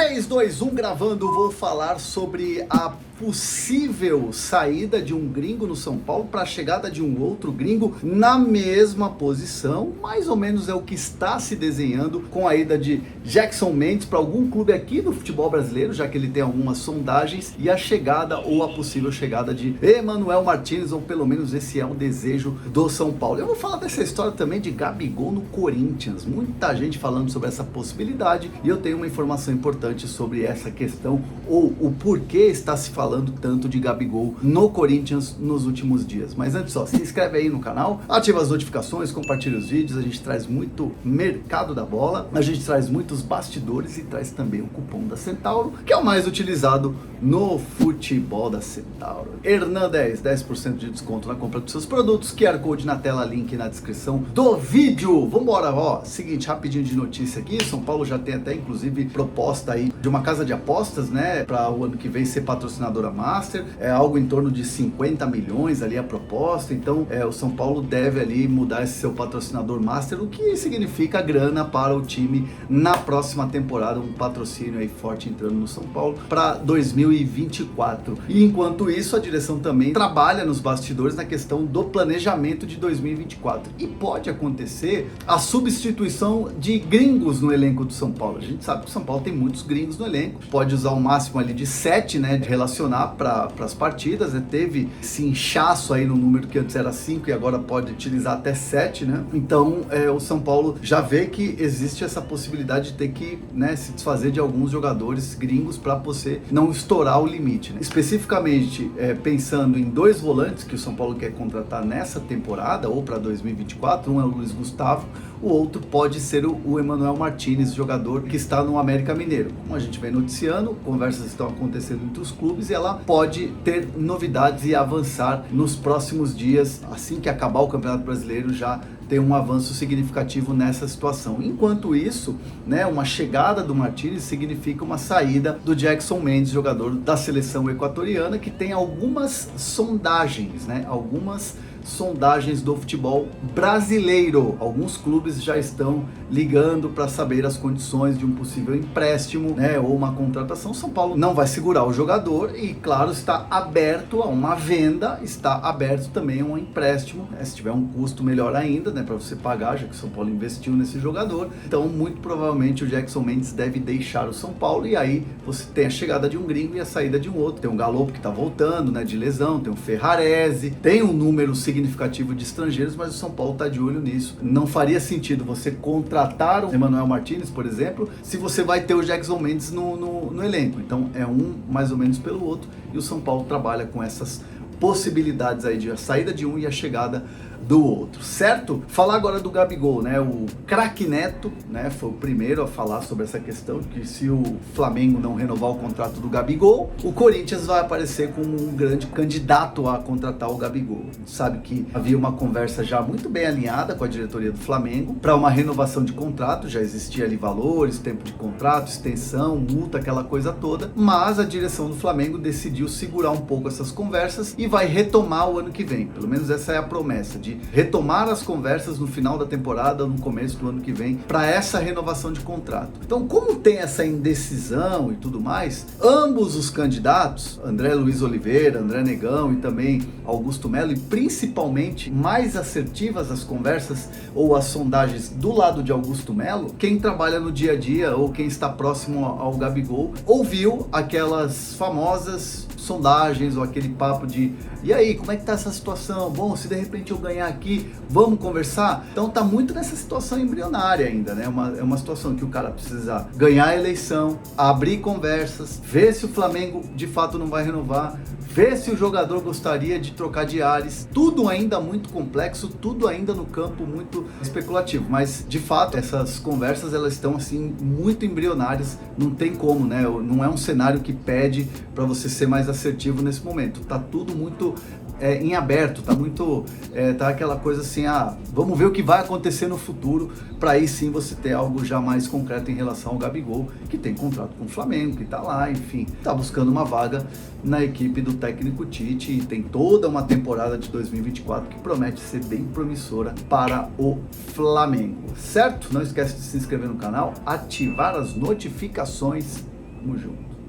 3, 2, 1 gravando, vou falar sobre a possível saída de um gringo no São Paulo para a chegada de um outro gringo na mesma posição. Mais ou menos é o que está se desenhando com a ida de Jackson Mendes para algum clube aqui do futebol brasileiro, já que ele tem algumas sondagens, e a chegada ou a possível chegada de Emanuel Martínez, ou pelo menos esse é o desejo do São Paulo. Eu vou falar dessa história também de Gabigol no Corinthians, muita gente falando sobre essa possibilidade, e eu tenho uma informação importante sobre essa questão, ou o porquê está se falando tanto de Gabigol no Corinthians nos últimos dias. Mas antes, se inscreve aí no canal, ativa as notificações, compartilha os vídeos. A gente traz muito mercado da bola, a gente traz muitos bastidores e traz também o cupom da Centauro, que é o mais utilizado no futebol da Centauro. Hernan 10% de desconto na compra dos seus produtos, QR Code na tela, link na descrição do vídeo. Vambora, seguinte, rapidinho de notícia aqui, São Paulo já tem até inclusive proposta aí de uma casa de apostas, né, para o ano que vem ser patrocinadora Master, é algo em torno de 50 milhões ali a proposta. Então o São Paulo deve ali mudar esse seu patrocinador Master, o que significa grana para o time na próxima temporada, um patrocínio aí forte entrando no São Paulo para 2024. E enquanto isso, a direção também trabalha nos bastidores na questão do planejamento de 2024, e pode acontecer a substituição de gringos no elenco do São Paulo. A gente sabe que o São Paulo tem muitos gringos no elenco, pode usar o máximo ali de 7, né, de relacionar para as partidas, né? Teve esse inchaço aí no número que antes era 5 e agora pode utilizar até 7, né? Então o São Paulo já vê que existe essa possibilidade de ter que, né, se desfazer de alguns jogadores gringos para você não estourar o limite, né? Especificamente pensando em 2 volantes que o São Paulo quer contratar nessa temporada ou para 2024, um é o Luiz Gustavo, o outro pode ser o Emanuel Martínez, jogador que está no América Mineiro. Como a gente vem noticiando, conversas estão acontecendo entre os clubes e ela pode ter novidades e avançar nos próximos dias. Assim que acabar o Campeonato Brasileiro, já tem um avanço significativo nessa situação. Enquanto isso, né, uma chegada do Martínez significa uma saída do Jackson Mendes, jogador da seleção equatoriana, que tem algumas sondagens, né, algumas sondagens do futebol brasileiro. Alguns clubes já estão ligando para saber as condições de um possível empréstimo, né, ou uma contratação. São Paulo não vai segurar o jogador e, claro, está aberto a uma venda, está aberto também a um empréstimo, né, se tiver um custo melhor ainda, né, para você pagar, já que o São Paulo investiu nesse jogador. Então, muito provavelmente o Jackson Mendes deve deixar o São Paulo, e aí você tem a chegada de um gringo e a saída de um outro. Tem o Galopo que está voltando, né, de lesão, tem o Ferrarese, tem um número significativo de estrangeiros, mas o São Paulo está de olho nisso. Não faria sentido você contratar o Emanuel Martínez, por exemplo, se você vai ter o Jackson Mendes no elenco. Então é um mais ou menos pelo outro, e o São Paulo trabalha com essas possibilidades aí de a saída de um e a chegada do outro, certo? Falar agora do Gabigol, né? O craque Neto, né, foi o primeiro a falar sobre essa questão de que se o Flamengo não renovar o contrato do Gabigol, o Corinthians vai aparecer como um grande candidato a contratar o Gabigol. A gente sabe que havia uma conversa já muito bem alinhada com a diretoria do Flamengo para uma renovação de contrato, já existia ali valores, tempo de contrato, extensão, multa, aquela coisa toda, mas a direção do Flamengo decidiu segurar um pouco essas conversas e vai retomar o ano que vem. Pelo menos essa é a promessa, de retomar as conversas no final da temporada, no começo do ano que vem, para essa renovação de contrato. Então, como tem essa indecisão e tudo mais, ambos os candidatos, André Luiz Oliveira, André Negão e também Augusto Melo, e principalmente mais assertivas as conversas ou as sondagens do lado de Augusto Melo, quem trabalha no dia a dia ou quem está próximo ao Gabigol, ouviu aquelas famosas sondagens ou aquele papo de: e aí, como é que tá essa situação? Bom, se de repente eu ganhar aqui, vamos conversar? Então tá muito nessa situação embrionária ainda, né? É uma situação que o cara precisa ganhar a eleição, abrir conversas, ver se o Flamengo de fato não vai renovar, ver se o jogador gostaria de trocar de ares. Tudo ainda muito complexo, tudo ainda no campo muito especulativo, mas de fato essas conversas elas estão assim muito embrionárias, não tem como, né? Não é um cenário que pede para você ser mais assertivo nesse momento. Tá tudo muito em aberto, tá muito tá aquela coisa assim, vamos ver o que vai acontecer no futuro, para aí sim você ter algo já mais concreto em relação ao Gabigol, que tem contrato com o Flamengo, que tá lá, enfim, tá buscando uma vaga na equipe do técnico Tite, e tem toda uma temporada de 2024 que promete ser bem promissora para o Flamengo, certo? Não esquece de se inscrever no canal, ativar as notificações Tamo junto.